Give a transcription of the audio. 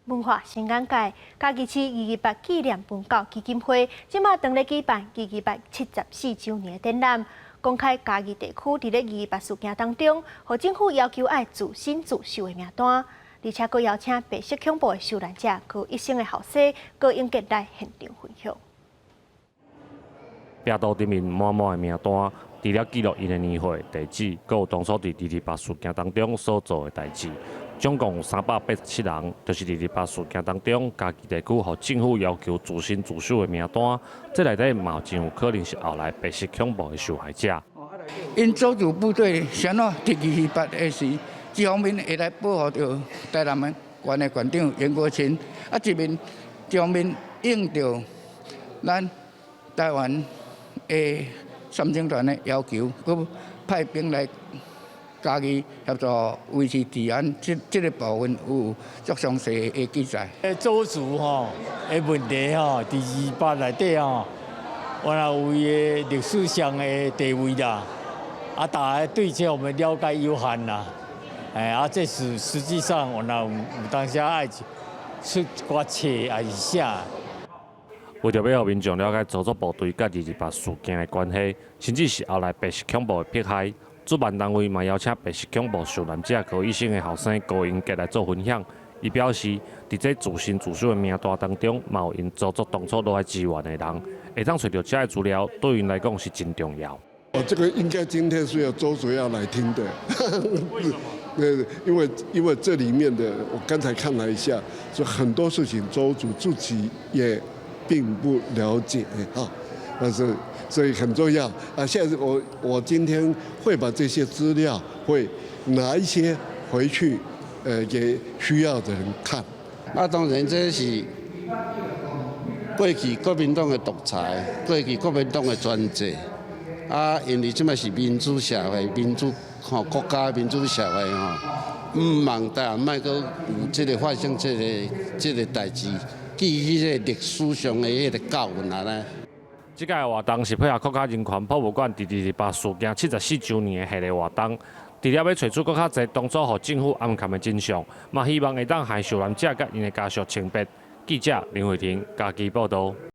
文化新眼界，嘉义市228纪念文教基金会即马当咧举办228 74周年的展览，公开嘉义地区伫咧228事件当中，和政府要求爱自新自修的名单，而且佫邀请白色恐怖的受难者佮一生的后生，佮应该来现场分享。壁图顶面满满的名单，除了记录因的年岁、地址，佮有当初伫228事件当中所做的代志。总共有387人，就是228事件当中，嘉义地区和政府要求自新自首的名单。这内底嘛，真有可能是后来白色恐怖的受害者。因祖祖部队想要伫228的时，一方面会来保护着台南的县的县长严国清，一面一方面应着咱台湾的三警团的要求，佮派兵来嘉义协助维持治安，这个部分有足详细的记载。祖族的问题伫228内底原来有伊的历史上的地位啦，大家对这我们了解有限啦，这是实际上原来有当时爱出挂册还是啥。为着要让民众了解操作部队甲228事件的关系，甚至是后来白色恐怖的迫害，主办单位嘛邀请白色恐怖受难者和医生的后生高英杰来做分享。伊表示，伫这自新自首的名单当中，嘛有因祖族当初落来支援的人，会当找到这些资料，对因来讲是真重要。这个应该今天是要周主要来听的。为什么？因为这里面的，我刚才看了一下，就很多事情周主自己也并不了解但是所以很重要啊。现在我今天会把这些资料会拿一些回去，给需要的人看。当然这是过去国民党的独裁，过去国民党的专制。因为即摆是民主社会，民主国家民主社会唔望台湾莫阁有即个发生即个代志，记迄个历史上的迄个教训呢。这届活动是配合国家人权博物馆第228事件74周年的系列活动，除了要找出更较侪当初和政府暗藏的真相，嘛希望会当害受难者甲因的家属清白。记者林慧婷，嘉义报道。